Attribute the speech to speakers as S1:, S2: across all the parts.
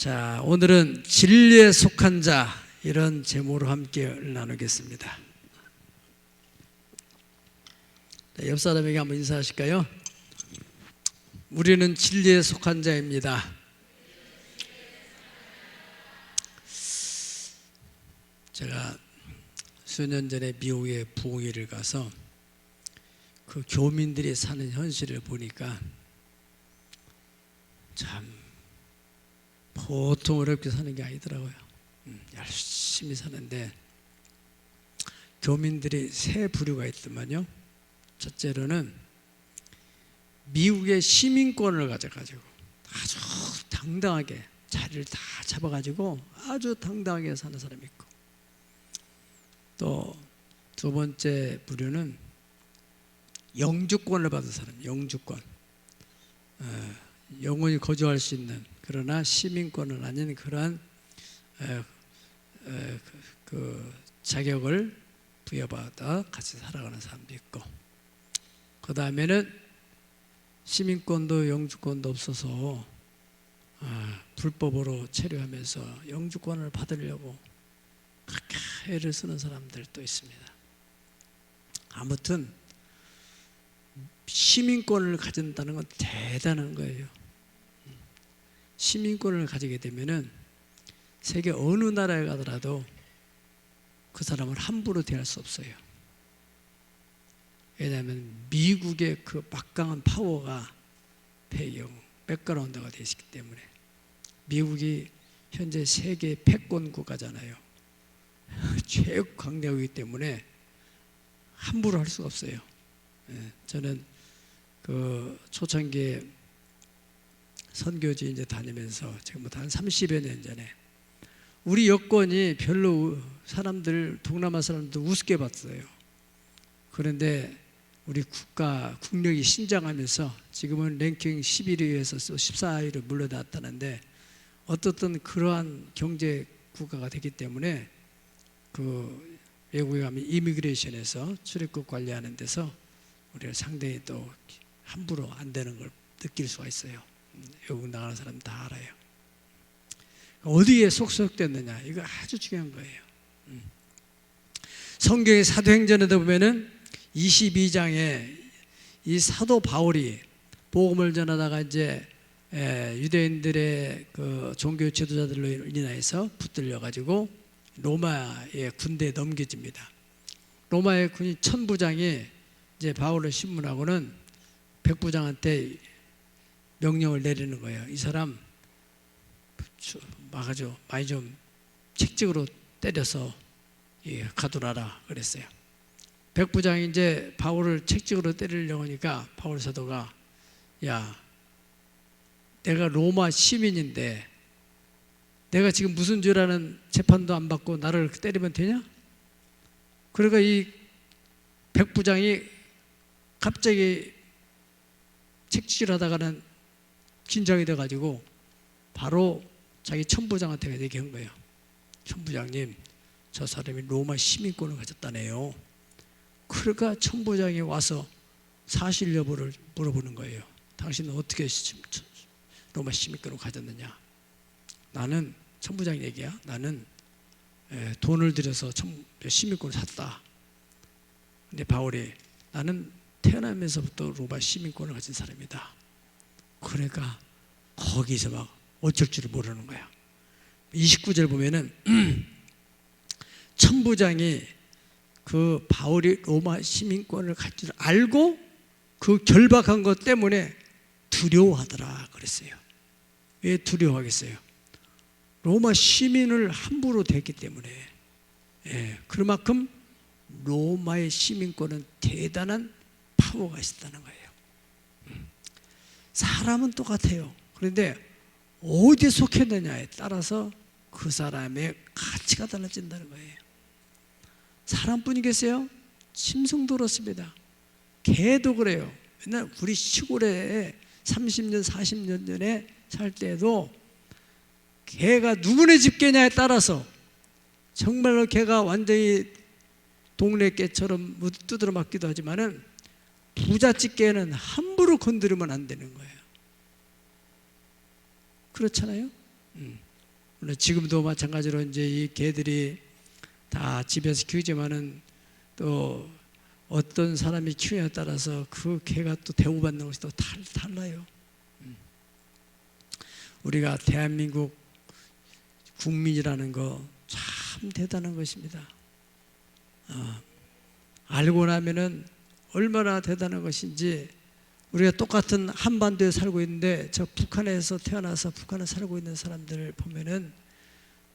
S1: 자, 오늘은 진리에 속한 자, 이런 제목으로 함께 나누겠습니다. 옆 사람에게 한번 인사하실까요? 우리는 진리에 속한 자입니다. 제가 수년 전에 미국에 부흥회를 가서 그 교민들이 사는 현실을 보니까 참 보통 어렵게 사는 게 아니더라고요. 열심히 사는데 교민들이 세 부류가 있더만요. 첫째로는 미국의 시민권을 가져가지고 아주 당당하게 자리를 다 잡아가지고 아주 당당하게 사는 사람이 있고, 또 두 번째 부류는 영주권을 받은 사람, 영주권, 영원히 거주할 수 있는, 그러나 시민권은 아닌 그러한 그 자격을 부여받아 같이 살아가는 사람도 있고, 그 다음에는 시민권도 영주권도 없어서 불법으로 체류하면서 영주권을 받으려고 그렇게 애를 쓰는 사람들도 있습니다. 아무튼 시민권을 가진다는 건 대단한 거예요. 시민권을 가지게 되면은 세계 어느 나라에 가더라도 그 사람을 함부로 대할 수 없어요. 왜냐하면 미국의 그 막강한 파워가 배경, 백그라운드가 되어 있기 때문에. 미국이 현재 세계 패권 국가잖아요. 최고 강력이기 때문에 함부로 할 수가 없어요. 저는 그 초창기에 선교지 이제 다니면서 지금부터 한 30여 년 전에 우리 여권이 별로 사람들, 동남아 사람들 우습게 봤어요. 그런데 우리 국력이 신장하면서 지금은 랭킹 11위에서 14위로 물러났다는데, 어떻든 그러한 경제 국가가 되기 때문에 그 외국에 가면 이미그레이션에서 출입국 관리하는 데서 우리가 상당히 또 함부로 안 되는 걸 느낄 수가 있어요. 외국 나가는 사람 다 알아요. 어디에 속속됐느냐, 이거 아주 중요한 거예요. 성경의 사도행전에도 보면은 22장에 이 사도 바울이 복음을 전하다가 이제 유대인들의 그 종교 지도자들로 인하여서 붙들려 가지고 로마의 군대에 넘겨집니다. 로마의 군인 천부장이 이제 바울을 신문하고는 백부장한테 명령을 내리는 거예요. 이 사람 막아줘, 많이 좀 책직으로 때려서 가두라라 그랬어요. 백부장이 이제 바울을 책직으로 때리려고 하니까 바울 사도가, 야, 내가 로마 시민인데 내가 지금 무슨 죄라는 재판도 안 받고 나를 때리면 되냐? 그러니까 이 백부장이 갑자기 책직을 하다가는 긴장이 돼가지고 바로 자기 천부장한테 얘기한 거예요. 천부장님, 저 사람이 로마 시민권을 가졌다네요. 그러니까 천부장이 와서 사실 여부를 물어보는 거예요. 당신은 어떻게 로마 시민권을 가졌느냐? 나는, 천부장 얘기야, 나는 돈을 들여서 시민권을 샀다. 근데 바울이, 나는 태어나면서부터 로마 시민권을 가진 사람이다. 그러니까 거기서 막 어쩔 줄을 모르는 거야. 29절 보면은 천부장이 그 바울이 로마 시민권을 가진 줄 알고 그 결박한 것 때문에 두려워하더라 그랬어요. 왜 두려워하겠어요? 로마 시민을 함부로 대했기 때문에. 그만큼 로마의 시민권은 대단한 파워가 있었다는 거예요. 사람은 똑같아요. 그런데 어디에 속했느냐에 따라서 그 사람의 가치가 달라진다는 거예요. 사람뿐이겠어요? 짐승도 그렇습니다. 개도 그래요. 맨날 우리 시골에 30년, 40년 전에 살 때도 개가 누구네 집 개냐에 따라서 정말로 개가 완전히 동네 개처럼 두드러 맞기도 하지만은 부잣집 개는 함부로 건드리면 안 되는 거예요. 그렇잖아요. 지금도 마찬가지로 이제 이 개들이 다 집에서 키우지만은 또 어떤 사람이 키우냐에 따라서 그 개가 또 대우받는 것이 또 달라요. 우리가 대한민국 국민이라는 거 참 대단한 것입니다. 알고 나면은 얼마나 대단한 것인지. 우리가 똑같은 한반도에 살고 있는데 저 북한에서 태어나서 북한에 살고 있는 사람들을 보면은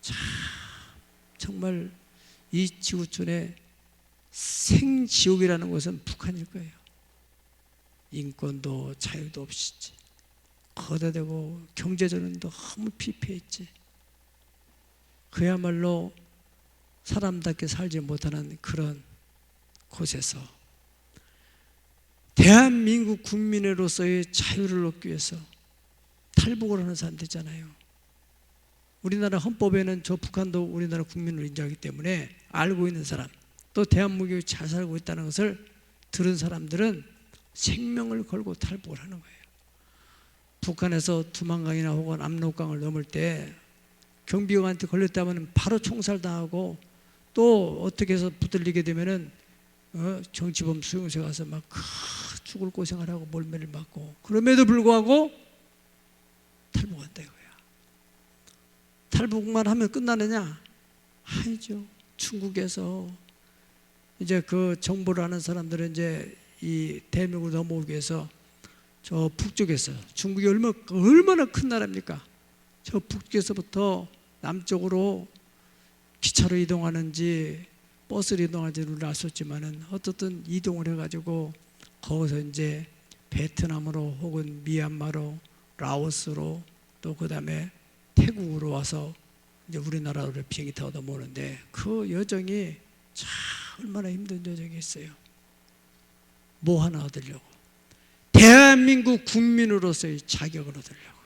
S1: 참 정말 이 지구촌의 생지옥이라는 것은 북한일 거예요. 인권도 자유도 없이 거대되고 경제적으로 너무 피폐했지. 그야말로 사람답게 살지 못하는 그런 곳에서 대한민국 국민으로서의 자유를 얻기 위해서 탈북을 하는 사람들 있잖아요. 우리나라 헌법에는 저 북한도 우리나라 국민으로 인정하기 때문에 알고 있는 사람, 또 대한민국이 잘 살고 있다는 것을 들은 사람들은 생명을 걸고 탈북을 하는 거예요. 북한에서 두만강이나 혹은 압록강을 넘을 때 경비원한테 걸렸다면 바로 총살당하고, 또 어떻게 해서 붙들리게 되면은 정치범 수용소에 가서 막 죽을 고생을 하고 몰매를 맞고, 그럼에도 불구하고 탈북한다 이거야. 탈북만 하면 끝나느냐? 아니죠. 중국에서 이제 그 정보를 아는 사람들은 이제 이 대륙으로 넘어오기 위해서 저 북쪽에서, 중국이 얼마나 큰 나라입니까? 저 북쪽에서부터 남쪽으로 기차로 이동하는지 버스로 이동하는지를 알 수 없지만은 어떻든 이동을 해가지고 거기서 이제 베트남으로 혹은 미얀마로, 라오스로, 또 그 다음에 태국으로 와서 이제 우리나라로 비행기 타고 넘어오는데, 그 여정이 참 얼마나 힘든 여정이었어요. 뭐 하나 얻으려고? 대한민국 국민으로서의 자격을 얻으려고.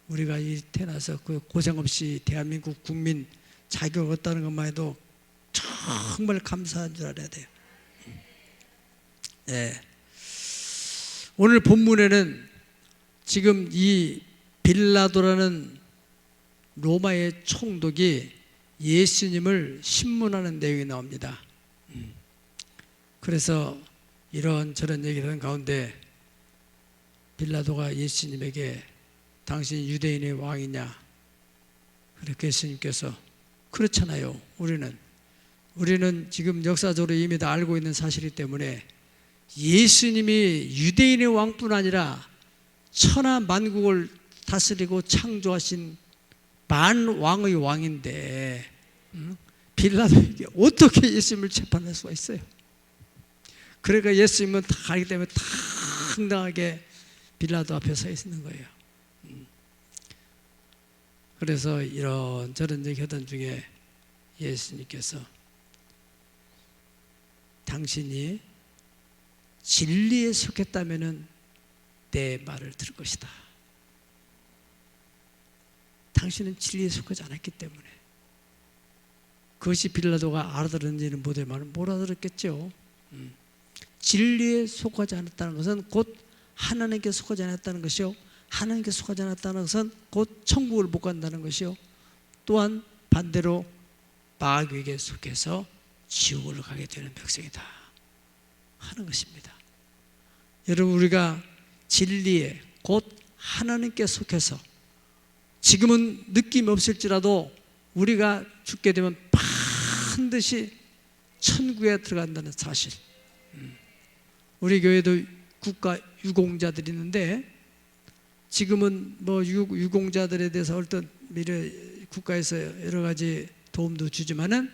S1: 우리가 이 태어나서 그 고생 없이 대한민국 국민 자격을 얻다는 것만 해도 정말 감사한 줄 알아야 돼요. 오늘 본문에는 지금 이 빌라도라는 로마의 총독이 예수님을 신문하는 내용이 나옵니다. 그래서 이런저런 얘기를 하는 가운데 빌라도가 예수님에게 당신이 유대인의 왕이냐? 그렇게 예수님께서, 그렇잖아요. 우리는 지금 역사적으로 이미 다 알고 있는 사실이기 때문에 예수님이 유대인의 왕뿐 아니라 천하 만국을 다스리고 창조하신 만왕의 왕인데 빌라도에게 어떻게 예수님을 재판할 수가 있어요? 그러니까 예수님은 다 알기 때문에 당당하게 빌라도 앞에 서 있는 거예요. 그래서 이런저런 얘기하던 중에 예수님께서 당신이 진리에 속했다면 내 말을 들을 것이다. 당신은 진리에 속하지 않았기 때문에. 그것이 빌라도가 알아들었는지는 못 알아들었겠죠. 진리에 속하지 않았다는 것은 곧 하나님께 속하지 않았다는 것이요, 하나님께 속하지 않았다는 것은 곧 천국을 못 간다는 것이요, 또한 반대로 마귀에게 속해서 지옥을 가게 되는 백성이다 하는 것입니다. 여러분, 우리가 진리에 곧 하나님께 속해서 지금은 느낌이 없을지라도 우리가 죽게 되면 반드시 천국에 들어간다는 사실. 우리 교회도 국가 유공자들이 있는데, 지금은 뭐 유공자들에 대해서 어떤 미래 국가에서 여러 가지 도움도 주지만은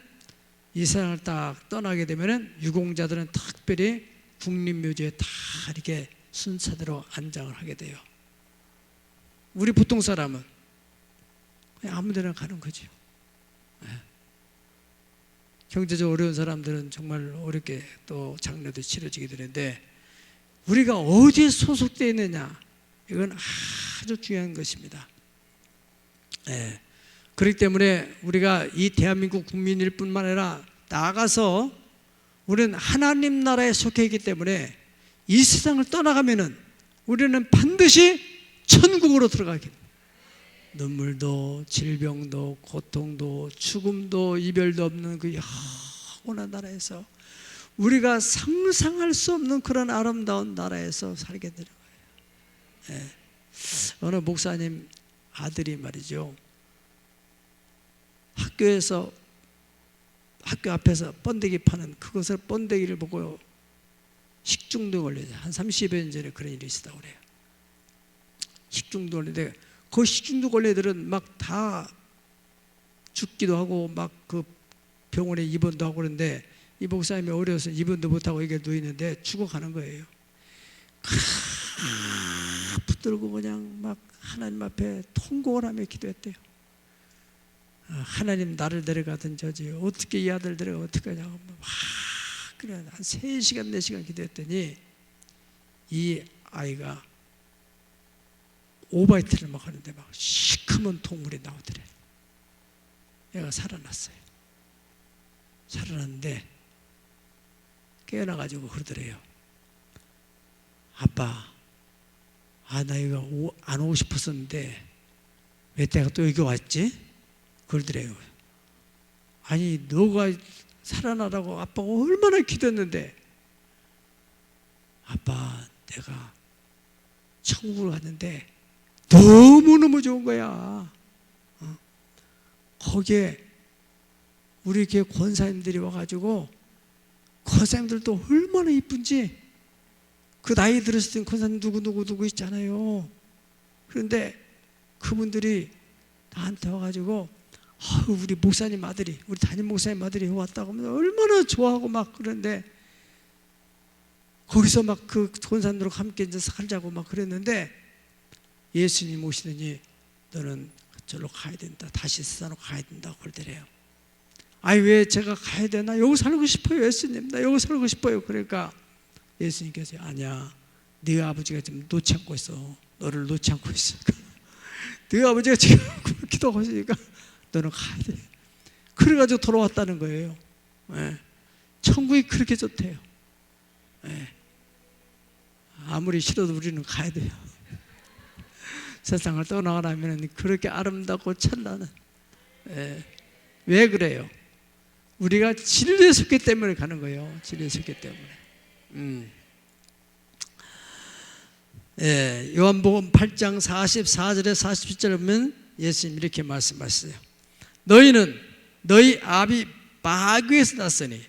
S1: 이 세상을 딱 떠나게 되면은 유공자들은 특별히 국립묘지에 다 이렇게 순서대로 안장을 하게 돼요. 우리 보통 사람은 그냥 아무 데나 가는 거죠. 경제적으로 어려운 사람들은 정말 어렵게 또 장례도 치러지게 되는데, 우리가 어디에 소속되어 있느냐, 이건 아주 중요한 것입니다. 그렇기 때문에 우리가 이 대한민국 국민일 뿐만 아니라 나아가서 우리는 하나님 나라에 속해 있기 때문에 이 세상을 떠나가면은 우리는 반드시 천국으로 들어가게 됩니다. 눈물도 질병도 고통도 죽음도 이별도 없는 그 영원한 나라에서 우리가 상상할 수 없는 그런 아름다운 나라에서 살게 되는 거예요. 예. 어느 목사님 아들이 말이죠, 학교 앞에서 번데기 파는 그것을 번데기를 보고 식중독 걸려요. 한 30여 년 전에 그런 일이 있었다고 그래요. 식중독 걸리는데 그 식중독 걸린 애들은 막 다 죽기도 하고 막 그 병원에 입원도 하고 그러는데 이 목사님이 어려워서 입원도 못하고 이게 누이는데 죽어가는 거예요. 붙들고 그냥 막 하나님 앞에 통곡을 하며 기도했대요. 하나님 나를 데려가든 저지 어떻게 이 아들 데려가 어떻게 하냐고 막 그래 한 3시간 4시간 기도했더니 이 아이가 오바이트를 막 하는데 막 시커먼 동물이 나오더래. 얘가 살아났어요. 살아났는데 깨어나가지고 그러더래요. 아빠, 나 이거 안 오고 싶었었는데 왜 내가 또 여기 왔지? 그러더래요. 아니 너가 살아나라고 아빠가 얼마나 기도했는데. 아빠, 내가 천국을 갔는데 너무너무 좋은 거야. 거기에 우리 교회 권사님들이 와가지고, 권사님들도 얼마나 이쁜지, 그 나이 들었을 땐 권사님 누구 있잖아요. 그런데 그분들이 나한테 와가지고 우리 목사님 아들이, 우리 담임 목사님 아들이 왔다고 하면 얼마나 좋아하고 막 그러는데, 거기서 막 그 권사님들과 함께 이제 살자고 막 그랬는데, 예수님 오시더니 너는 저로 가야 된다, 다시 세상으로 가야 된다고 그러더래요. 아니 왜 제가 가야 되나? 여기 살고 싶어요 예수님, 나 여기 살고 싶어요. 그러니까 예수님께서 아니야, 네 아버지가 지금 놓지 않고 있어. 너를 놓지 않고 있으니까 네 아버지가 지금 기도하고 있으니까 너는 가야 돼. 그래가지고 돌아왔다는 거예요. 예. 천국이 그렇게 좋대요. 예. 아무리 싫어도 우리는 가야 돼요. 세상을 떠나가려면 그렇게 아름답고 찬란한. 예. 왜 그래요? 우리가 진리에 섰기 때문에 가는 거예요. 진리에 섰기 때문에. 예, 요한복음 8장 44절에 47절에 보면 예수님 이렇게 말씀하셨어요. 너희는 너희 아비 마귀에서 났으니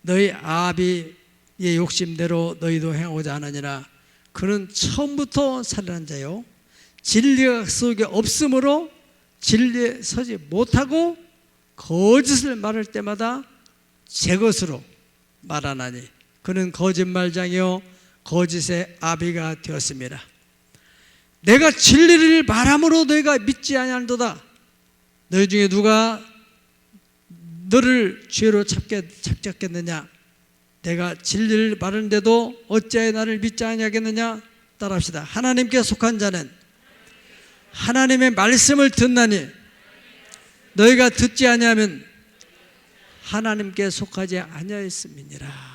S1: 너희 아비의 욕심대로 너희도 행하고자 하느니라. 그는 처음부터 살인한 자요, 진리가 속에 없으므로 진리에 서지 못하고 거짓을 말할 때마다 제 것으로 말하나니 그는 거짓말장이요 거짓의 아비가 되었습니다. 내가 진리를 말함으로 너희가 믿지 아니하는도다. 너희 중에 누가 너를 죄로 잡겠느냐? 내가 진리를 말하는데도 어찌하여 나를 믿지 아니하겠느냐? 따라합시다. 하나님께 속한 자는 하나님의 말씀을 듣나니 너희가 듣지 아니하면 하나님께 속하지 아니하였음이니라.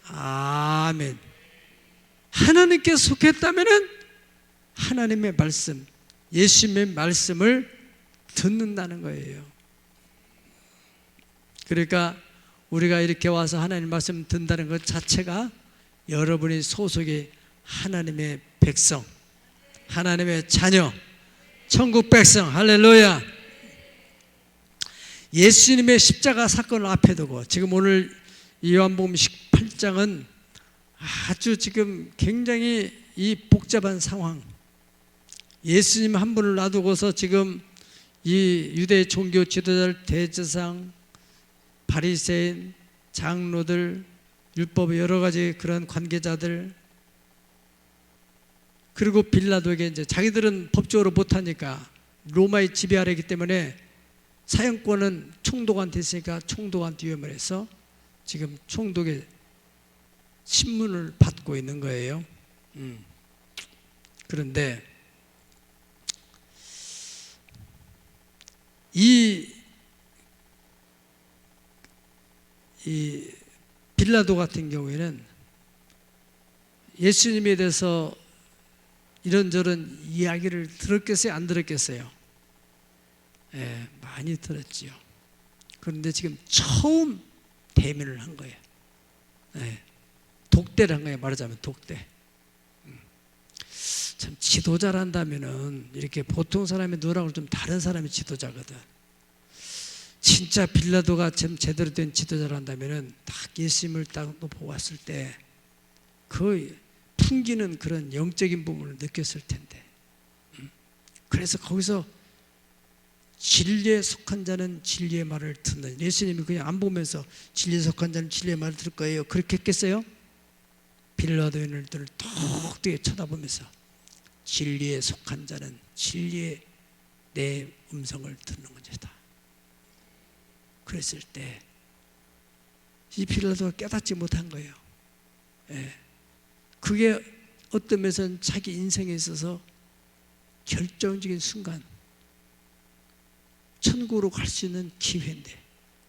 S1: 아멘. 하나님께 속했다면은 하나님의 말씀, 예수님의 말씀을 듣는다는 거예요. 그러니까 우리가 이렇게 와서 하나님 말씀 듣는다는 것 자체가 여러분이 소속이 하나님의 백성, 하나님의 자녀, 천국 백성, 할렐루야. 예수님의 십자가 사건을 앞에 두고 지금 오늘 요한복음 18장은 아주 지금 굉장히 이 복잡한 상황, 예수님 한 분을 놔두고서 지금 이 유대 종교 지도자들, 대제사장, 바리새인, 장로들, 율법의 여러 가지 그런 관계자들, 그리고 빌라도에게 이제 자기들은 법적으로 못하니까 로마의 지배 아래이기 때문에 사형권은 총독한테 있으니까 총독한테 위임을 해서 지금 총독의 신문을 받고 있는 거예요. 그런데 이 빌라도 같은 경우에는 예수님에 대해서 이런저런 이야기를 들었겠어요? 안 들었겠어요? 예, 많이 들었지요. 그런데 지금 처음 대면을 한 거예요. 예, 독대를 한 거예요. 말하자면 독대. 참 지도자란다면은 이렇게 보통 사람의 누구라고 좀 다른 사람이 지도자거든. 진짜 빌라도가 제대로 된 지도자란다면은 딱 예수님을 딱 보았을 때 그 풍기는 그런 영적인 부분을 느꼈을 텐데. 그래서 거기서 진리에 속한 자는 진리의 말을 듣는, 예수님이 그냥 안 보면서 진리에 속한 자는 진리의 말을 들을 거예요 그렇게 했겠어요? 빌라도인을 똑똑히 쳐다보면서 진리에 속한 자는 진리의 내 음성을 듣는 것이다. 그랬을 때 이 빌라도가 깨닫지 못한 거예요. 예. 그게 어떤 면에서는 자기 인생에 있어서 결정적인 순간, 천국으로 갈 수 있는 기회인데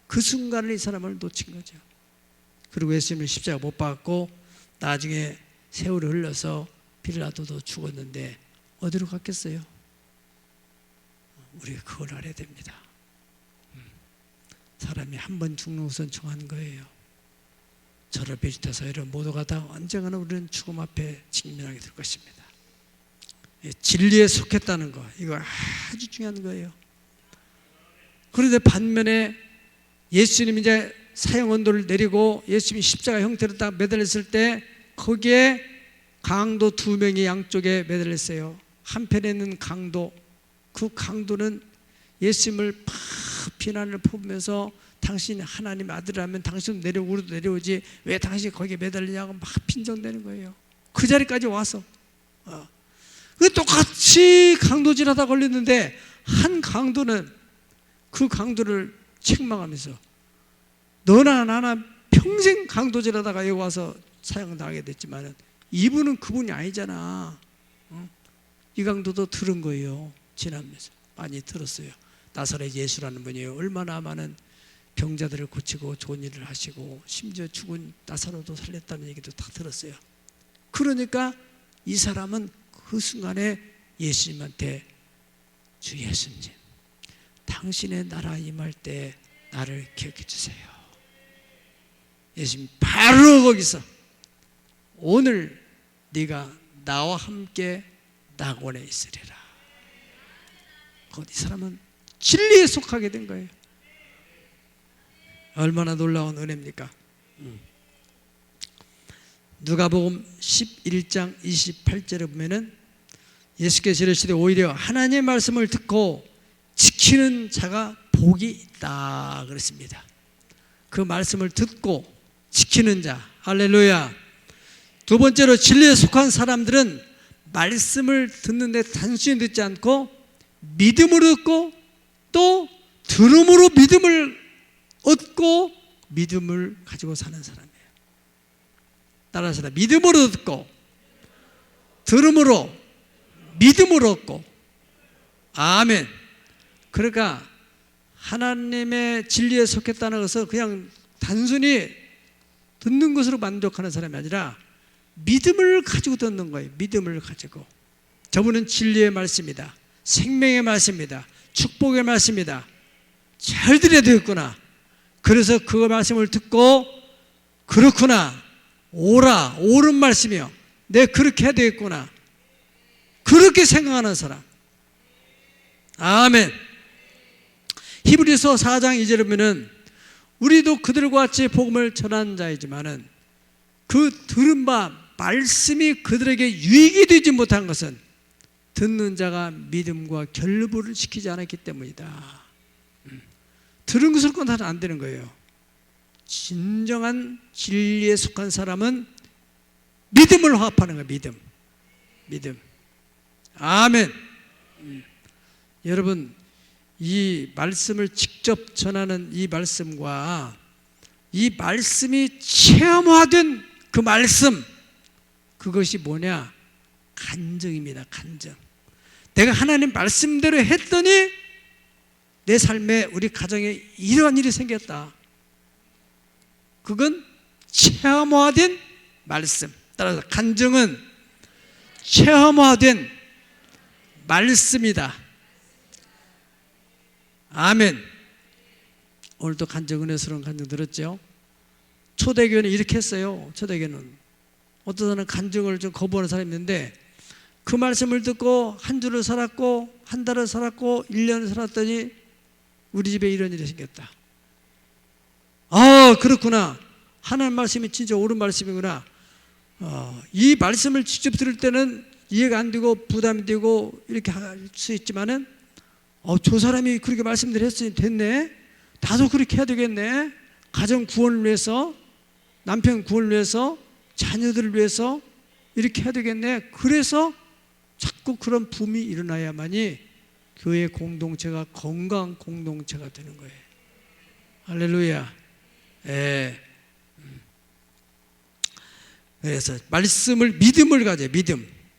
S1: 그 순간을 이 사람을 놓친 거죠. 그리고 예수님은 십자가 못 박았고 나중에 세월이 흘러서 빌라도도 죽었는데 어디로 갔겠어요? 우리가 그걸 알아야 됩니다. 사람이 한 번 죽는 것은 정한 거예요. 저를 비롯해서 이런 모두가 다 언젠가는 우리는 죽음 앞에 직면하게 될 것입니다. 진리에 속했다는 거, 이거 아주 중요한 거예요. 그런데 반면에 예수님이 이제 사형 언도를 내리고 예수님이 십자가 형태로 딱 매달렸을 때 거기에 강도 2명이 양쪽에 매달렸어요. 한편에 있는 강도, 그 강도는 예수님을 막 비난을 퍼부면서 당신이 하나님의 아들이라면 당신은 내려오고 우리도 내려오지 왜 당신이 거기에 매달리냐고 막 빈정대는 거예요. 그 자리까지 와서 똑같이 강도질하다 걸렸는데 한 강도는 그 강도를 책망하면서 너나 나나 평생 강도질하다가 여기 와서 사형당하게 됐지만 이분은 그분이 아니잖아. 이 강도도 들은 거예요. 지나면서 많이 들었어요. 나사렛 예수라는 분이 얼마나 많은 병자들을 고치고 좋은 일을 하시고 심지어 죽은 나사로도 살렸다는 얘기도 다 들었어요. 그러니까 이 사람은 그 순간에 예수님한테 주 예수님, 당신의 나라 임할 때 나를 기억해 주세요. 예수님 바로 거기서 오늘 네가 나와 함께 낙원에 있으리라. 이 사람은 진리에 속하게 된 거예요. 얼마나 놀라운 은혜입니까? 누가복음 11장 28절에 보면은 예수께서 이르시되 오히려 하나님의 말씀을 듣고 지키는 자가 복이 있다 그랬습니다. 그 말씀을 듣고 지키는 자, 할렐루야. 두 번째로 진리에 속한 사람들은 말씀을 듣는데 단순히 듣지 않고 믿음으로 듣고 또 들음으로 믿음을 얻고 믿음을 가지고 사는 사람이에요. 따라서 믿음으로 듣고 들음으로 믿음으로 얻고. 아멘. 그러니까 하나님의 진리에 속했다는 것은 그냥 단순히 듣는 것으로 만족하는 사람이 아니라 믿음을 가지고 듣는 거예요. 믿음을 가지고. 저분은 진리의 말씀이다, 생명의 말씀이다, 축복의 말씀이다, 잘 들어야 되겠구나. 그래서 그 말씀을 듣고 그렇구나, 오라, 옳은 말씀이요, 내 그렇게 해야 되겠구나, 그렇게 생각하는 사람. 아멘. 히브리서 4장 2절에 보면 우리도 그들과 같이 복음을 전한 자이지만은 그 들은 바 말씀이 그들에게 유익이 되지 못한 것은 듣는 자가 믿음과 결부를 시키지 않았기 때문이다. 들은 것을 건다는 안 되는 거예요. 진정한 진리에 속한 사람은 믿음을 화합하는 거예요. 믿음. 아멘. 여러분, 이 말씀을 직접 전하는 이 말씀과 이 말씀이 체험화된 그 말씀, 그것이 뭐냐? 간증입니다. 간증. 내가 하나님 말씀대로 했더니 내 삶에, 우리 가정에 이러한 일이 생겼다. 그건 체험화된 말씀. 따라서 간증은 체험화된 말씀이다. 아멘. 오늘도 간증, 은혜스러운 간증 들었죠? 초대교회는 이렇게 했어요. 초대교회는 어떤 사람은 간증을 좀 거부하는 사람이 있는데 그 말씀을 듣고 한 주를 살았고 한 달을 살았고 1년을 살았더니 우리 집에 이런 일이 생겼다. 아, 그렇구나. 하나님 말씀이 진짜 옳은 말씀이구나. 이 말씀을 직접 들을 때는 이해가 안 되고 부담이 되고 이렇게 할 수 있지만은 저 사람이 그렇게 말씀들 했으니 됐네. 나도 그렇게 해야 되겠네. 가정 구원을 위해서, 남편 구원을 위해서, 자녀들을 위해서 이렇게 해야 되겠네. 그래서 자꾸 그런 붐이 일어나야만이 교회 공동체가 건강한 공동체가 되는 거예요. 할렐루야. 예. 그래서 말씀을, 믿음을 가져요.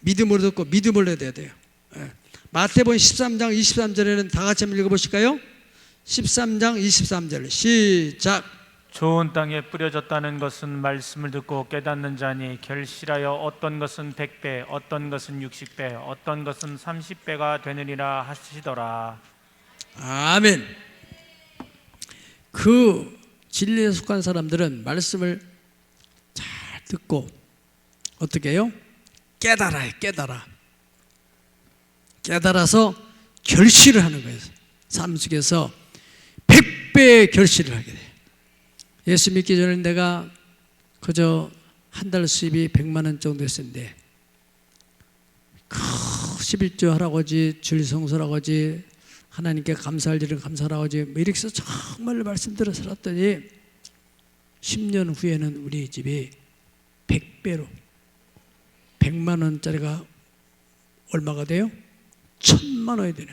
S1: 믿음으로 듣고 믿음을 해야 돼요. 예. 마태복음 13장 23절에는 다 같이 한번 읽어보실까요? 13장 23절 시작.
S2: 좋은 땅에 뿌려졌다는 것은 말씀을 듣고 깨닫는 자니 결실하여 어떤 것은 100배, 어떤 것은 60배, 어떤 것은 30배가 되느니라 하시더라.
S1: 아멘. 그 진리에 속한 사람들은 말씀을 잘 듣고 어떻게 해요? 깨달아요. 깨달아서 결실을 하는 거예요. 삶 속에서 100배의 결실을 하게 돼요. 예수 믿기 전에 내가 그저 한 달 수입이 100만 원 정도 했었는데 11조 하라고 하지, 주일 성수라고 하지, 하나님께 감사할 일은 감사라고 하지, 뭐 이렇게 해서 정말 말씀들을 살았더니 10년 후에는 우리 집이 100배로 100만 원짜리가 얼마가 돼요? 1000만 원이 되네.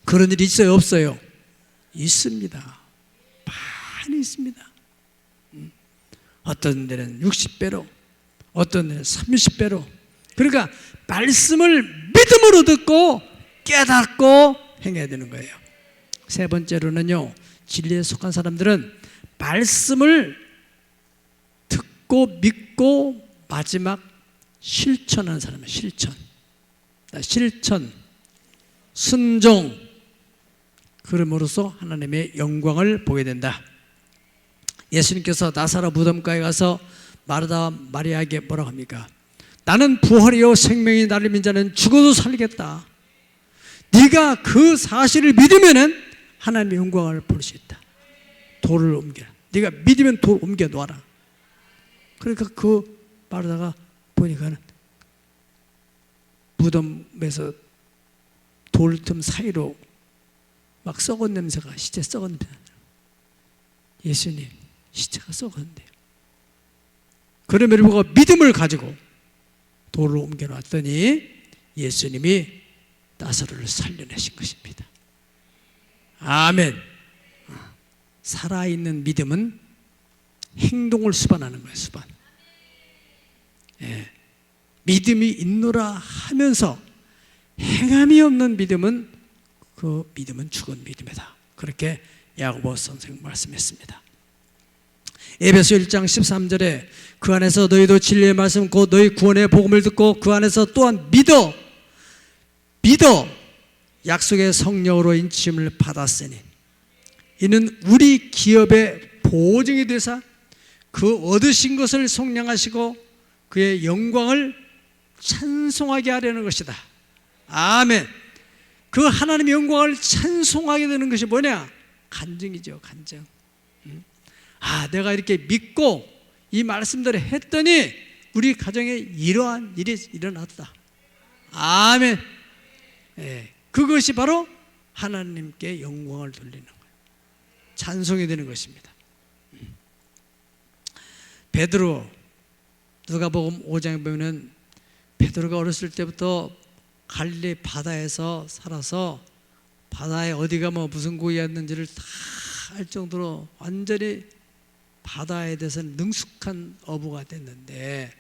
S1: 그런 일이 있어요, 없어요? 있습니다. 많이 있습니다. 어떤 데는 60배로, 어떤 데는 30배로. 그러니까 말씀을 믿음으로 듣고 깨닫고 행해야 되는 거예요. 세 번째로는요, 진리에 속한 사람들은 말씀을 듣고 믿고 마지막 실천하는 사람이에요. 실천, 순종, 그럼으로써 하나님의 영광을 보게 된다. 예수님께서 나사로 무덤가에 가서 마르다 마리아에게 뭐라고 합니까? 나는 부활이요 생명이 나를 믿는 자는 죽어도 살리겠다. 네가 그 사실을 믿으면은 하나님의 영광을 볼 수 있다. 돌을 옮겨라. 네가 믿으면 돌 옮겨 놓아라. 그러니까 그 마르다가 보니까는 무덤에서 돌틈 사이로 막 썩은 냄새가, 시체 썩은 냄새. 예수님, 시체가 썩었는데요. 그럼에도 불구하고 믿음을 가지고 돌을 옮겨놨더니 예수님이 나사로를 살려내신 것입니다. 아멘. 살아있는 믿음은 행동을 수반하는 거예요. 수반. 예. 믿음이 있노라 하면서 행함이 없는 믿음은 그 믿음은 죽은 믿음이다. 그렇게 야고보 선생 말씀했습니다. 에베소 1장 13절에 그 안에서 너희도 진리의 말씀 곧 너희 구원의 복음을 듣고 그 안에서 또한 믿어 약속의 성령으로 인침을 받았으니 이는 우리 기업의 보증이 되사 그 얻으신 것을 속량하시고 그의 영광을 찬송하게 하려는 것이다. 아멘. 그 하나님의 영광을 찬송하게 되는 것이 뭐냐? 간증이죠. 간증. 내가 이렇게 믿고 이 말씀들을 했더니 우리 가정에 이러한 일이 일어났다. 아멘. 그것이 바로 하나님께 영광을 돌리는 거예요. 찬송이 되는 것입니다. 베드로, 누가복음 5장에 보면 베드로가 어렸을 때부터 갈릴리 바다에서 살아서 바다에 어디가 무슨 고기였는지를 다 알 정도로 완전히 바다에 대해서는 능숙한 어부가 됐는데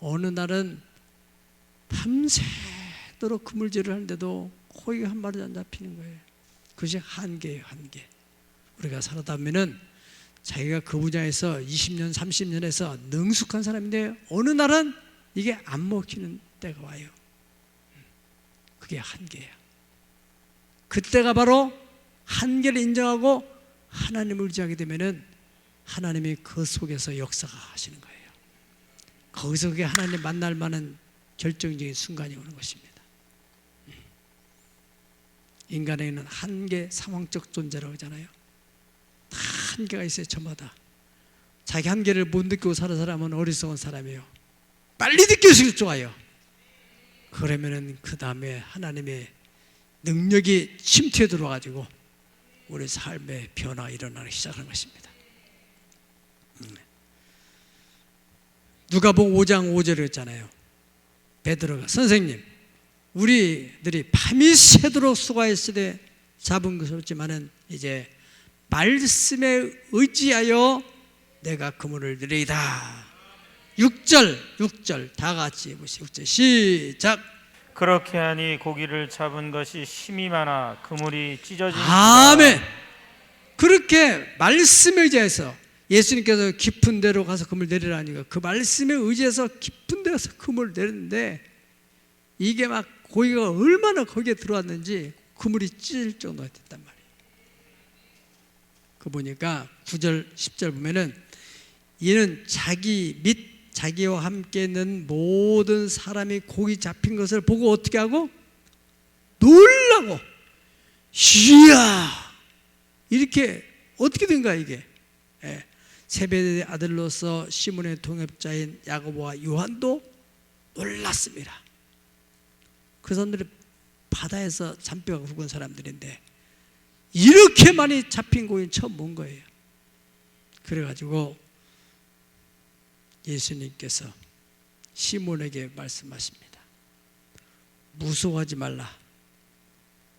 S1: 어느 날은 밤새도록 그물질을 하는데도 고기가 한 마리도 안 잡히는 거예요. 그것이 한계예요. 한계. 우리가 살아다 보면은 자기가 그 분야에서 20년 30년 해서 능숙한 사람인데 어느 날은 이게 안 먹히는 때가 와요. 그게 한계예요. 그때가 바로 한계를 인정하고 하나님을 의지하게 되면은 하나님이 그 속에서 역사가 하시는 거예요. 거기서 그게 하나님 만날 만한 결정적인 순간이 오는 것입니다. 인간에게는 한계, 상황적 존재라고 하잖아요. 다 한계가 있어요. 저마다. 자기 한계를 못 느끼고 사는 사람은 어리석은 사람이에요. 빨리 느낄수록 좋아요. 그러면은 그 다음에 하나님의 능력이 침투해 들어와가지고 우리 삶의 변화가 일어나기 시작하는 것입니다. 누가복음 5장 5절에 했잖아요. 베드로가 선생님, 우리들이 밤이 새도록 수고했으되 잡은 것이 없지만은 이제 말씀에 의지하여 내가 그물을 들이다. 6절 다 같이 해보시죠. 6절 시작.
S2: 그렇게 하니 고기를 잡은 것이 힘이 많아 그물이 찢어지니라.
S1: 아멘. 그렇게 말씀에 의지해서 예수님께서 깊은 데로 가서 그물 내리라니까 그 말씀에 의지해서 깊은 데서 그물을 내렸는데 이게 막 고기가 얼마나 거기에 들어왔는지 그물이 찢을 정도가 됐단 말이에요. 그 보니까 9절 10절 보면은 이는 자기 및 자기와 함께 있는 모든 사람이 고기 잡힌 것을 보고 어떻게 하고? 놀라고, 이야, 이렇게 어떻게 된 거야 이게? 세베대의 아들로서 시몬의 동업자인 야고보와 요한도 놀랐습니다. 그 사람들이 바다에서 잔뼈가 굵은 사람들인데 이렇게 많이 잡힌 고기는 처음 본 거예요. 그래가지고 예수님께서 시몬에게 말씀하십니다. 무서워하지 말라.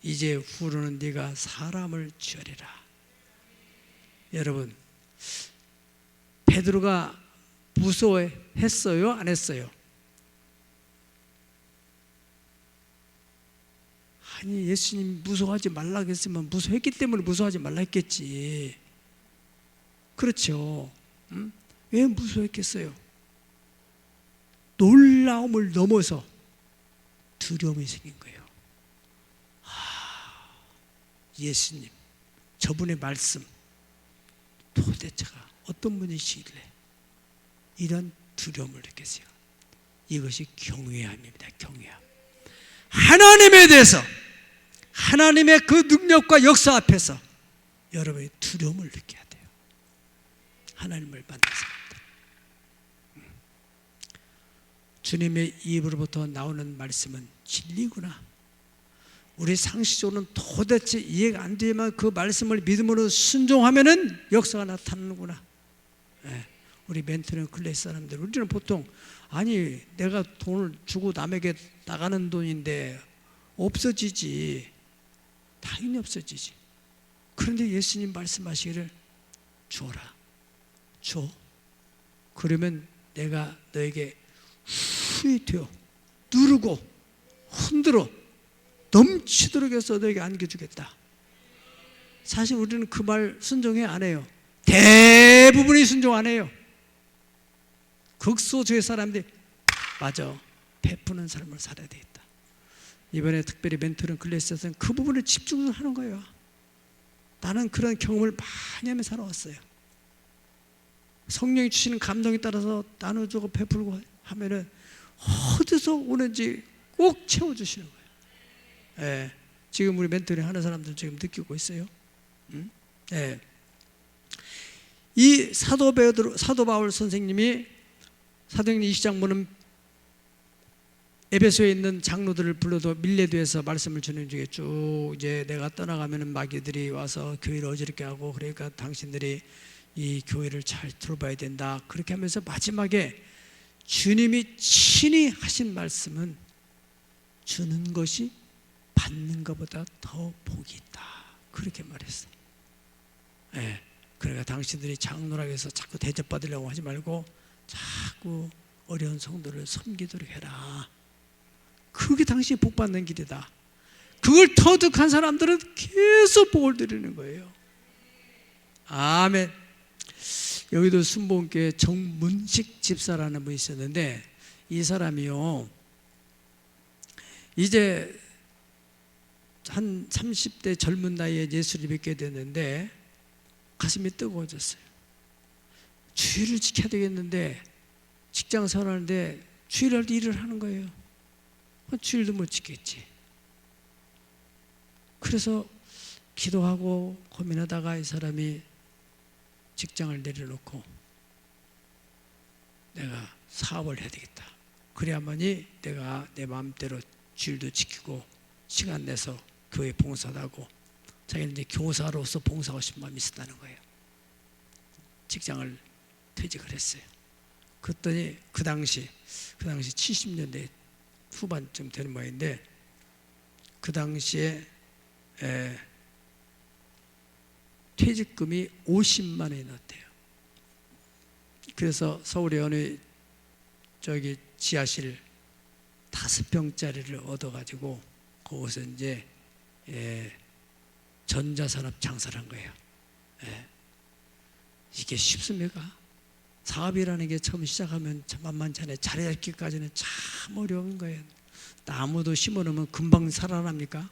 S1: 이제 후로는 네가 사람을 취하리라. 여러분, 베드로가 무서워했어요? 안 했어요? 아니, 예수님 무서워하지 말라고 했으면 무서워했기 때문에 무서워하지 말라 했겠지. 그렇죠? 응? 왜 무서워했겠어요? 놀라움을 넘어서 두려움이 생긴 거예요. 예수님, 저분의 말씀 도대체가 어떤 분이시길래 이런 두려움을 느꼈어요. 이것이 경외함입니다. 경외함. 하나님에 대해서 하나님의 그 능력과 역사 앞에서 여러분이 두려움을 느껴야 돼요. 하나님을 만나서 주님의 입으로부터 나오는 말씀은 진리구나. 우리 상식적으로는 도대체 이해가 안 되지만 그 말씀을 믿음으로 순종하면은 역사가 나타나는구나. 우리 멘토는 클래스 사람들, 우리는 보통 아니 내가 돈을 주고 남에게 나가는 돈인데 없어지지. 당연히 없어지지. 그런데 예수님 말씀하시기를 주어라. 줘. 그러면 내가 너에게 후이 되어 누르고 흔들어 넘치도록 해서 너에게 안겨주겠다. 사실 우리는 그 말 순종해 안 해요. 대부분이 순종 안 해요. 극소수의 사람들이 맞아, 베푸는 삶을 살아야 되겠다. 이번에 특별히 멘토링 클래스에서는 그 부분을 집중하는 거예요. 나는 그런 경험을 많이 하며 살아왔어요. 성령이 주시는 감동에 따라서 나눠주고 베풀고 하면은 어디서 오는지 꼭 채워주시는 거예요. 지금 우리 멘토링 하는 사람들 지금 느끼고 있어요. 이 사도 바울 선생님이 사도행전 20장 보는 에베소에 있는 장로들을 불러도 밀레도에서 말씀을 주는 중에 쭉 이제 내가 떠나가면은 마귀들이 와서 교회를 어지럽게 하고 그러니까 당신들이 이 교회를 잘 들어봐야 된다. 그렇게 하면서 마지막에 주님이 친히 하신 말씀은 주는 것이 받는 것보다 더 복이 있다. 그렇게 말했어. 그러니까 당신들이 장로라고 해서 자꾸 대접받으려고 하지 말고 자꾸 어려운 성도를 섬기도록 해라. 그게 당신이 복받는 길이다. 그걸 터득한 사람들은 계속 복을 드리는 거예요. 아멘. 여기도 순복음교회 정문식 집사라는 분이 있었는데 이 사람이요, 이제 한 30대 젊은 나이에 예수를 믿게 됐는데 가슴이 뜨거워졌어요. 주일을 지켜야 되겠는데 직장 생활하는데 주일날 일을 하는 거예요. 주일도 못 지켰지. 그래서 기도하고 고민하다가 이 사람이 직장을 내려놓고 내가 사업을 해야 되겠다. 그래야만이 내가 내 마음대로 주일도 지키고 시간 내서 교회 봉사도 하고, 자기는 이제 교사로서 봉사하고 싶은 마음이 있었다는 거예요. 직장을 퇴직을 했어요. 그랬더니 그 당시 70년대 후반쯤 되는 모양인데, 그 당시에 퇴직금이 50만 원이 났대요. 그래서 서울에 어느 저기 지하실 5평짜리를 얻어가지고 거기서 이제 전자산업 장사를 한 거예요. 이게 쉽습니까? 사업이라는 게 처음 시작하면 만만치 않아요. 자리 잡기까지는 참 어려운 거예요. 나무도 심어놓으면 금방 살아납니까?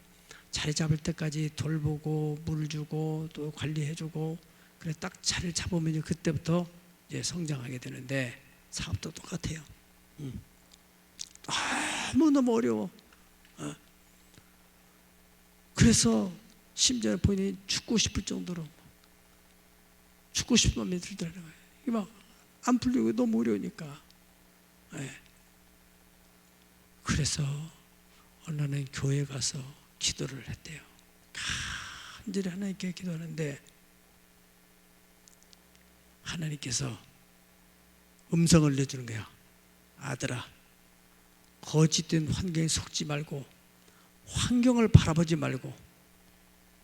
S1: 자리 잡을 때까지 돌보고 물 주고 또 관리해주고, 그래 딱 자리를 잡으면 그때부터 이제 성장하게 되는데, 사업도 똑같아요. 너무 어려워. 그래서 심지어 본인이 죽고 싶을 정도로 죽고 싶은 마음이 들더라는 거예요. 이게 막 안 풀리고 너무 어려우니까. 그래서 어느 날은 교회 가서 기도를 했대요. 간절히 하나님께 기도하는데 하나님께서 음성을 내주는 거야. 아들아, 거짓된 환경에 속지 말고 환경을 바라보지 말고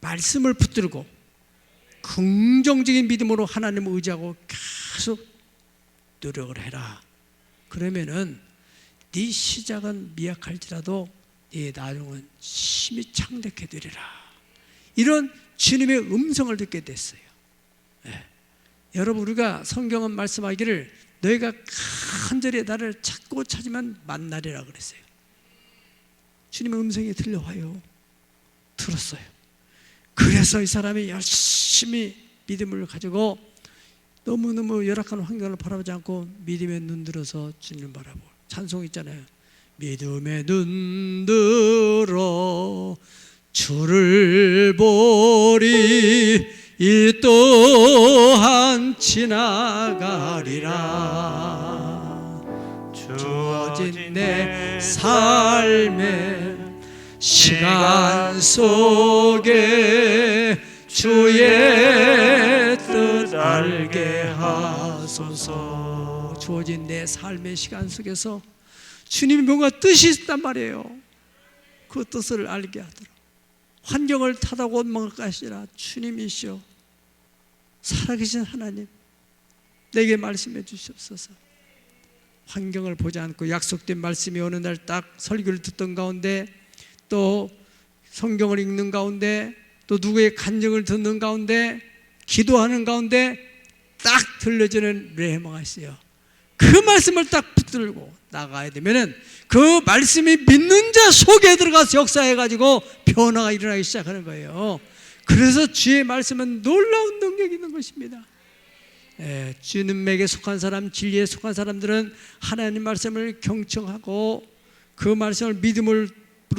S1: 말씀을 붙들고 긍정적인 믿음으로 하나님을 의지하고 계속 노력을 해라. 그러면은 네 시작은 미약할지라도 네 나중은 심히 창대케 되리라. 이런 주님의 음성을 듣게 됐어요. 여러분, 우리가 성경은 말씀하기를 너희가 간절히 나를 찾고 찾으면 만나리라 그랬어요. 주님의 음성이 들려와요. 들었어요. 그래서 이 사람이 열심히 믿음을 가지고 너무너무 열악한 환경을 바라보지 않고 믿음의 눈 들어서 주님을 바라보고, 찬송 있잖아요. 믿음의 눈 들어 주를 보리 이 또한 지나가리라. 주어진 내 삶의 시간 속에 주의 뜻 알게 하소서. 주어진 내 삶의 시간 속에서 주님이 뭔가 뜻이 있단 말이에요. 그 뜻을 알게 하도록. 환경을 타다고 원망할 것이 아니라 주님이시여, 살아계신 하나님, 내게 말씀해 주시옵소서. 환경을 보지 않고 약속된 말씀이 어느 날 딱 설교를 듣던 가운데, 또 성경을 읽는 가운데, 또 누구의 간증을 듣는 가운데, 기도하는 가운데 딱 들려지는 레마가 있어요. 그 말씀을 딱 붙들고 나가야 되면은 그 말씀이 믿는 자 속에 들어가서 역사해가지고 변화가 일어나기 시작하는 거예요. 그래서 주의 말씀은 놀라운 능력이 있는 것입니다. 주님에게 속한 사람, 진리에 속한 사람들은 하나님 말씀을 경청하고 그 말씀을 믿음으로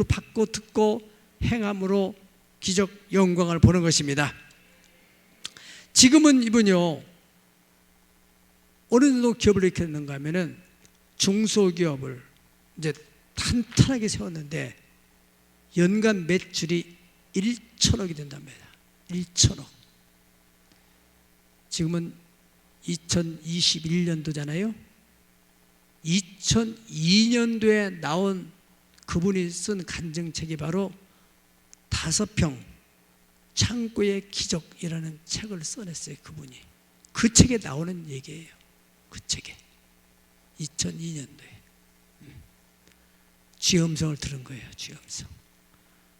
S1: 받고 듣고 행함으로 기적 영광을 보는 것입니다. 지금은 이분요, 어느 정도 기업을 일으켰는가 하면은 중소기업을 이제 탄탄하게 세웠는데 연간 매출이 1천억이 된답니다. 1천억. 지금은 2021년도잖아요. 2002년도에 나온 그분이 쓴 간증책이 바로 5평 창고의 기적이라는 책을 써냈어요. 그분이. 그 책에 나오는 얘기예요. 그 책에 2002년도에 주의 음성을 들은 거예요. 주의 음성.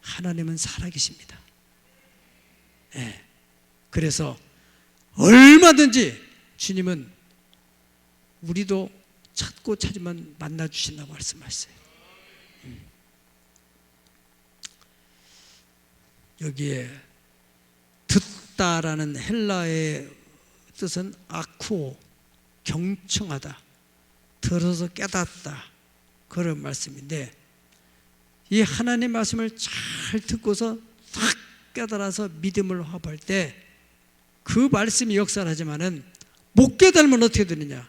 S1: 하나님은 살아계십니다. 그래서 얼마든지 주님은 우리도 찾고 찾으면 만나 주신다고 말씀하셨어요. 여기에 듣다라는 헬라의 뜻은 아쿠오, 경청하다, 들어서 깨닫다, 그런 말씀인데, 이 하나님 말씀을 잘 듣고서 딱 깨달아서 믿음을 화합할 때 그 말씀이 역사를 하지만은 못 깨달으면 어떻게 되느냐?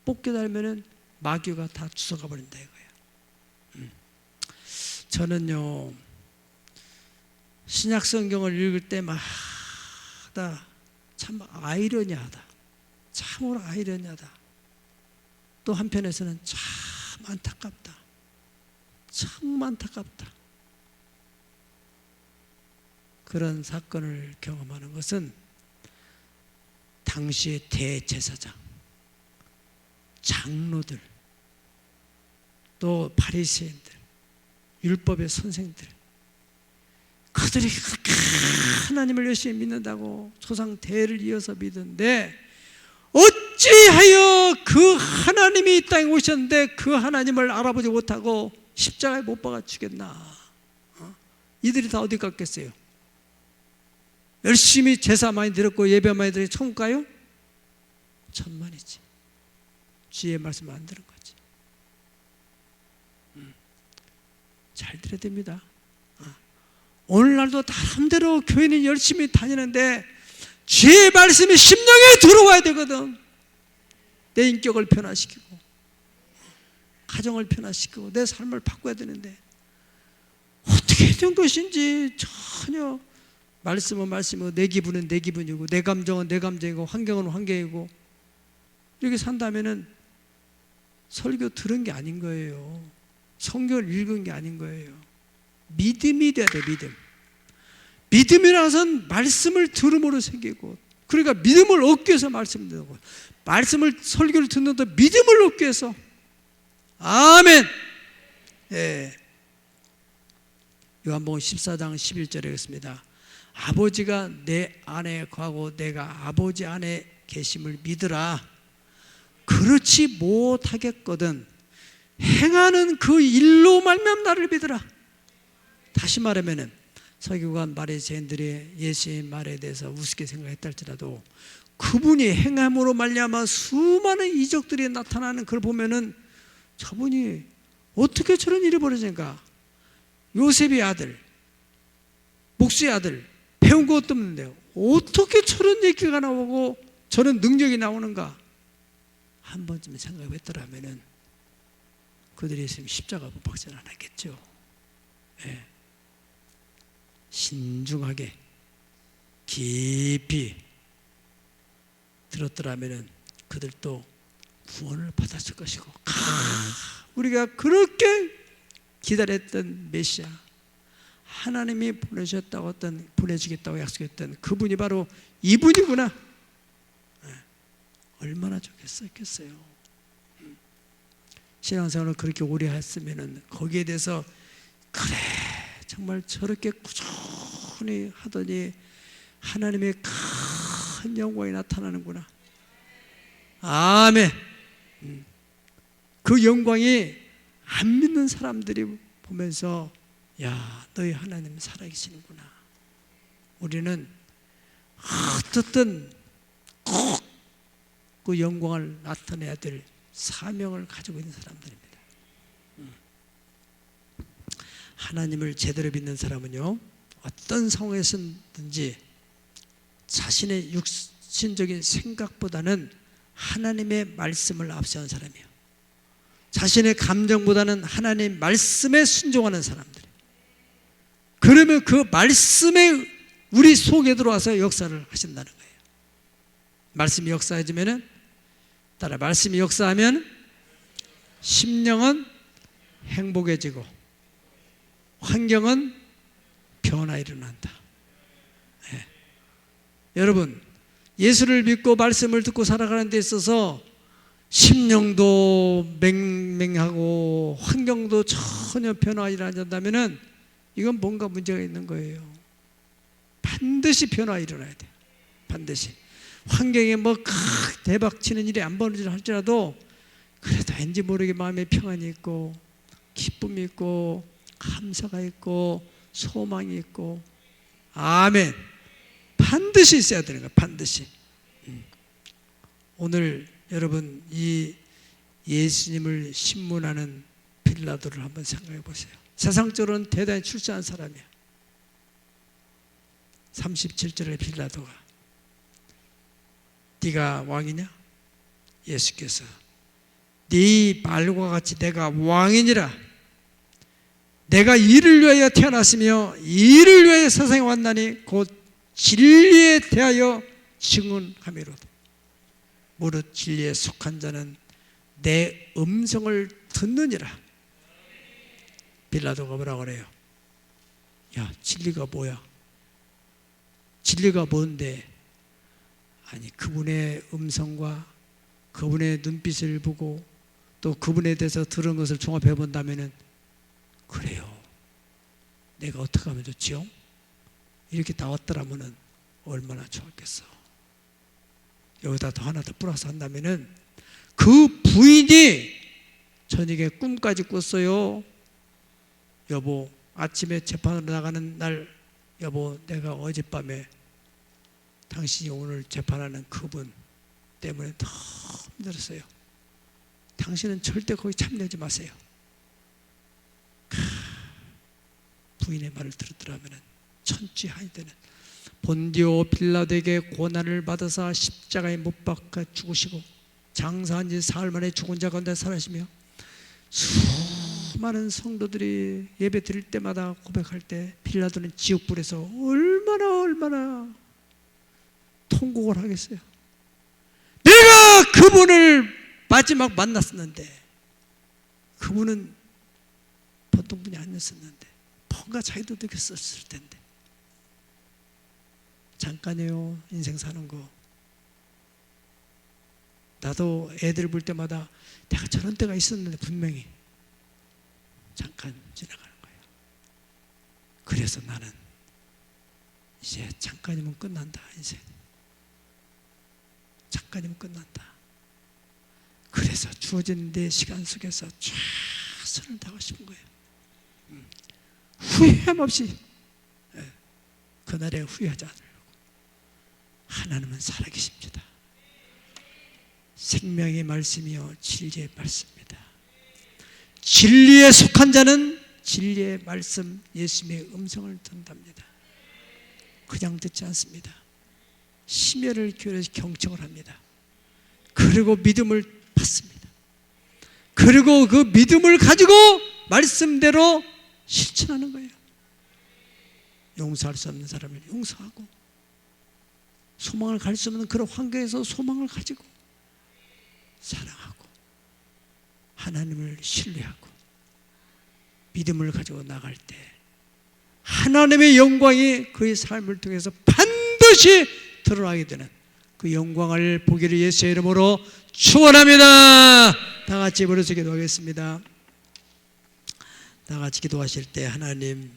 S1: 못 깨달으면은 마귀가 다 주워가 버린다 이거예요. 저는요, 신약 성경을 읽을 때마다 참 아이러니하다, 참으로 아이러니하다, 또 한편에서는 참 안타깝다, 참 안타깝다. 그런 사건을 경험하는 것은 당시의 대제사장, 장로들, 또 바리새인들, 율법의 선생들, 그들이 그렇게 하나님을 열심히 믿는다고 조상 대를 이어서 믿는데 어찌하여 그 하나님이 이 땅에 오셨는데 그 하나님을 알아보지 못하고 십자가에 못 박아 죽였나? 이들이 다 어디 갔겠어요? 열심히 제사 많이 드렸고 예배 많이 드리고 천국 가요? 천만이지. 주의 말씀을 안 들은 거지. 잘 들어야 됩니다. 오늘날도 나름대로 교회는 열심히 다니는데 주의 말씀이 심령에 들어와야 되거든. 내 인격을 변화시키고 가정을 변화시키고 내 삶을 바꿔야 되는데 어떻게 된 것인지 전혀, 말씀은 말씀이고 내 기분은 내 기분이고 내 감정은 내 감정이고 환경은 환경이고 이렇게 산다면은 설교 들은 게 아닌 거예요. 성경을 읽은 게 아닌 거예요. 믿음이 돼야 돼. 믿음이라는 것은 말씀을 들음으로 생기고, 그러니까 믿음을 얻기 위해서 말씀을 듣는 거예요. 말씀을, 설교를 듣는데 믿음을 얻기 위해서. 아멘. 예. 요한복음 14장 11절에 있습니다. 아버지가 내 안에 거하고 내가 아버지 안에 계심을 믿으라. 그렇지 못하겠거든 행하는 그 일로 말미암아 나를 믿으라. 다시 말하면은 서기관 바리새인들이 예수의 말에 대해서 우습게 생각했다 할지라도 그분이 행함으로 말미암아 수많은 이적들이 나타나는 걸 보면은 저분이 어떻게 저런 일이 벌어지는가? 요셉의 아들, 목수의 아들, 배운 것도 없는데 어떻게 저런 얘기가 나오고 저런 능력이 나오는가? 한 번쯤 생각했더라면은 그들이 있으면 십자가 못 박지는 않았겠죠. 예. 신중하게 깊이 들었더라면은 그들도 구원을 받았을 것이고, 우리가 그렇게 기다렸던 메시아, 하나님이 보내주셨다고 보내주겠다고 약속했던 그분이 바로 이분이구나. 얼마나 좋겠어요. 신앙생활을 그렇게 오래 했으면은 거기에 대해서 그래 정말 저렇게 꾸준히 하더니 하나님의 큰 영광이 나타나는구나. 아멘. 그 영광이 안 믿는 사람들이 보면서 야, 너희 하나님 살아계시는구나. 우리는 어떻든 꼭 그 영광을 나타내야 될 사명을 가지고 있는 사람들입니다. 하나님을 제대로 믿는 사람은요, 어떤 상황에서든지 자신의 육신적인 생각보다는 하나님의 말씀을 앞세운 사람이에요. 자신의 감정보다는 하나님 말씀에 순종하는 사람들. 그러면 그 말씀에 우리 속에 들어와서 역사를 하신다는 거예요. 말씀이 역사해지면은, 따라 말씀이 역사하면 심령은 행복해지고 환경은 변화 일어난다. 네. 여러분, 예수를 믿고 말씀을 듣고 살아가는 데 있어서 심령도 맹맹하고 환경도 전혀 변화가 일어나지 않는다면 이건 뭔가 문제가 있는 거예요. 반드시 변화가 일어나야 돼요. 반드시. 환경에 뭐 대박 치는 일이 안 벌어지라 할지라도 그래도 왠지 모르게 마음에 평안이 있고 기쁨이 있고 감사가 있고 소망이 있고. 아멘. 반드시 있어야 되는 거예요. 반드시. 오늘 여러분 이 예수님을 신문하는 빌라도를 한번 생각해 보세요. 세상적으로는 대단히 출세한 사람이야. 37절에 빌라도가 네가 왕이냐? 예수께서 네 말과 같이 내가 왕이니라. 내가 이를 위하여 태어났으며 이를 위하여 세상에 왔나니 곧 진리에 대하여 증언하미로다. 무릇 진리에 속한 자는 내 음성을 듣느니라. 빌라도가 뭐라고 그래요? 야, 진리가 뭐야? 진리가 뭔데? 아니, 그분의 음성과 그분의 눈빛을 보고 또 그분에 대해서 들은 것을 종합해 본다면은, 그래요, 내가 어떻게 하면 좋지요? 이렇게 나왔더라면은 얼마나 좋았겠어. 여기다 더 하나 더 플러스 한다면은, 그 부인이 저녁에 꿈까지 꿨어요. 여보, 아침에 재판으로 나가는 날, 여보, 내가 어젯밤에 당신이 오늘 재판하는 그분 때문에 너무 힘들었어요. 당신은 절대 거기 참여하지 마세요. 부인의 말을 들었더라면 천지하이 되는 본디오 빌라도에게 고난을 받아서 십자가에 못 박아 죽으시고 장사한 지 사흘 만에 죽은 자 가운데 살아시며 수많은 성도들이 예배 드릴 때마다 고백할 때 빌라도는 지옥불에서 얼마나 통곡을 하겠어요. 내가 그분을 마지막 만났었는데, 그분은 보통 분이 아니었었는데 뭔가 자기도 느꼈었을 텐데. 잠깐이에요, 인생 사는 거. 나도 애들 볼 때마다 내가 저런 때가 있었는데 분명히 잠깐 지나가는 거예요. 그래서 나는 이제 잠깐이면 끝난다. 인생 잠깐이면 끝난다. 그래서 주어진 내 시간 속에서 최선을 다하고 싶은 거예요. 후회함 없이. 그날에 후회하지 않으려고. 하나님은 살아계십니다. 생명의 말씀이요 진리의 말씀입니다. 진리에 속한 자는 진리의 말씀, 예수님의 음성을 듣는답니다. 그냥 듣지 않습니다. 심혈을 기울여서 경청을 합니다. 그리고 믿음을 받습니다. 그리고 그 믿음을 가지고 말씀대로 실천하는 거예요. 용서할 수 없는 사람을 용서하고, 소망을 가질 수 없는 그런 환경에서 소망을 가지고 사랑하고, 하나님을 신뢰하고 믿음을 가지고 나갈 때 하나님의 영광이 그의 삶을 통해서 반드시 드러나게 되는 그 영광을 보기를 예수의 이름으로 축원합니다. 다 같이 부르짖어 기도하겠습니다. 다 같이 기도하실 때, 하나님,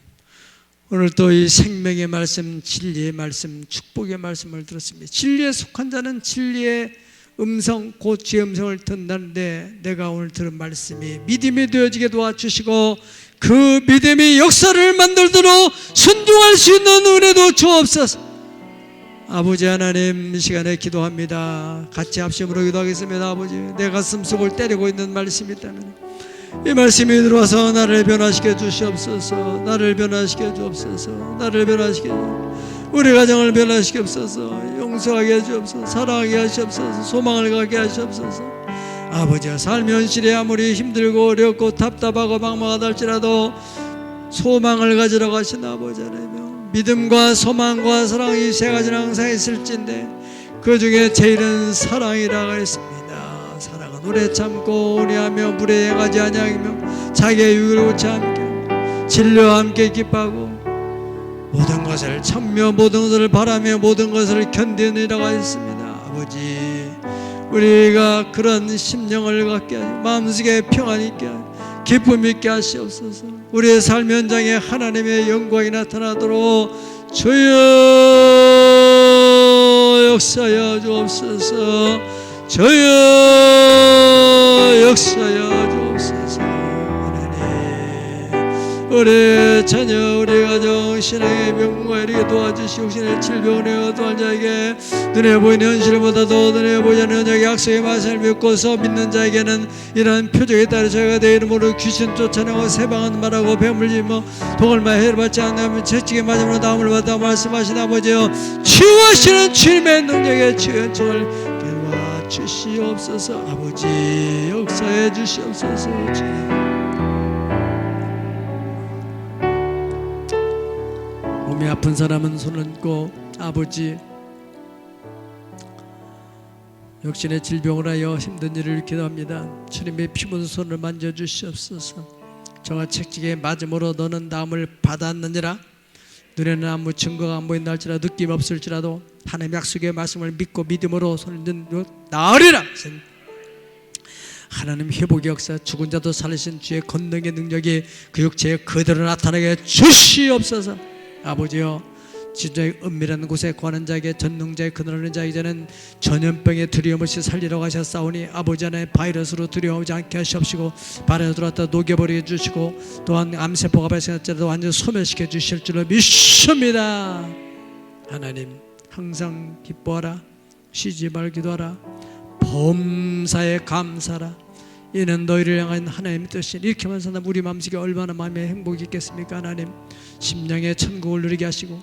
S1: 오늘 또 이 생명의 말씀, 진리의 말씀, 축복의 말씀을 들었습니다. 진리에 속한 자는 진리의 음성, 곧 주의 음성을 듣는다는데, 내가 오늘 들은 말씀이 믿음이 되어지게 도와주시고 그 믿음이 역사를 만들도록 순종할 수 있는 은혜도 주옵소서. 아버지 하나님, 이 시간에 기도합니다. 같이 합심으로 기도하겠습니다. 아버지, 내 가슴 속을 때리고 있는 말씀이 있다면 이 말씀이 들어와서 나를 변화시켜 주시옵소서. 나를 변화시켜 주옵소서. 나를 변화시켜 주옵소서. 우리 가정을 변화시켜 주옵소서. 용서하게 하시옵소서. 사랑하게 하시옵소서. 소망을 갖게 하시옵소서. 아버지야, 삶 현실에 아무리 힘들고 어렵고 답답하고 막막하다 할지라도 소망을 가지라고 하신 아버지 하나님, 믿음과 소망과 사랑이 세 가지는 항상 있을진데 그 중에 제일은 사랑이라고 했습니다. 사랑은 오래 참고 오래하며 물에 행하지 아니하며 자기의 유익을 고치 함께 진리와 함께 기뻐하고 모든 것을 참며 모든 것을 바라며 모든 것을 견디느라고 했습니다. 아버지, 우리가 그런 심령을 갖게 하시고 마음속에 평안 있게 하시고 기쁨 있게 하시옵소서. 우리의 삶 현장에 하나님의 영광이 나타나도록 주여 역사하여 주옵소서. 저여 역사여 주옵소서. 하나님, 우리 자녀 우리 가정 신앙의 명문과 이렇게 도와주시고 신의 질병을 어떠한 자에게 눈에 보이는 현실보다도 눈에 보이지 않는 언약의 약속의 말씀을 믿고서 믿는 자에게는 이러한 표적에 따라 저희가 내 이름으로 귀신 쫓아내고 세방한 말하고 배물지며 독을마 해를 받지 않으면 채찍에 맞으므로 나음을 받아 말씀하신 아버지여, 치유하시는 주님의 능력에 치유한청을 깨워 주시옵소서. 아버지 역사해 주시옵소서. 몸이 아픈 사람은 손을 얹고 아버지 육신의 질병을 하여 힘든 일을 기도합니다. 주님의 피부는 손을 만져주시옵소서. 저가 책찍에 맞음으로 너는 나음을 받았느니라. 눈에는 아무 증거가 안 보인다 할지라도 느낌 없을지라도 하나님 약속의 말씀을 믿고 믿음으로 손을 얹는 나으리라. 하나님 회복의 역사, 죽은 자도 살리신 주의 권능의 능력이 그 육체에 그대로 나타나게 주시옵소서. 아버지여, 지도의 은밀한 곳에 거하는 자에게 전능자의 그늘하는 자에게는 전염병의 두려움 없이 살리라고 하셨사오니 아버지 안에 바이러스로 두려워하지 않게 하시옵시고 발에 들어왔다 녹여버리게 해주시고 또한 암세포가 발생할지라도 완전히 소멸시켜 주실 줄로 믿습니다. 하나님, 항상 기뻐하라. 쉬지 말기도 하라. 범사에 감사하라. 이는 너희를 향한 하나님의 뜻이. 이렇게만 산다면 우리 마음속에 얼마나 마음에 행복이 있겠습니까? 하나님, 심령의 천국을 누리게 하시고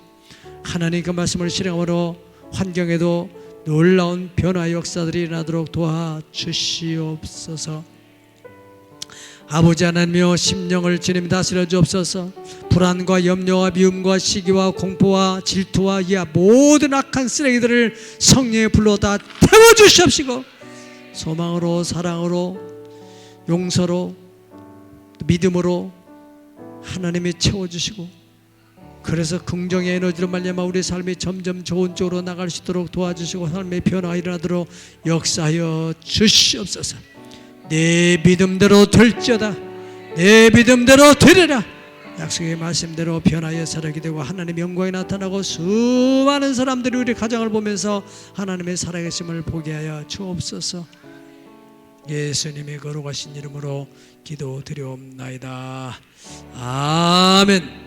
S1: 하나님 그 말씀을 실행함으로 환경에도 놀라운 변화 역사들이 일어나도록 도와주시옵소서. 아버지 하나님이여, 심령을 주님 다스려 주옵소서. 불안과 염려와 미움과 시기와 공포와 질투와 이하 모든 악한 쓰레기들을 성령의 불로 다 태워주시옵시고 소망으로 사랑으로 용서로 믿음으로 하나님이 채워주시고, 그래서 긍정의 에너지로 말미암아 우리 삶이 점점 좋은 쪽으로 나갈 수 있도록 도와주시고 삶의 변화가 일어나도록 역사하여 주시옵소서. 내 믿음대로 될지어다. 내 믿음대로 되리라. 약속의 말씀대로 변화의 살아가게 되고 하나님의 영광이 나타나고 수많은 사람들이 우리 가정을 보면서 하나님의 살아계심을 보게 하여 주옵소서. 예수님의 거룩하신 이름으로 기도드리옵나이다. 아멘.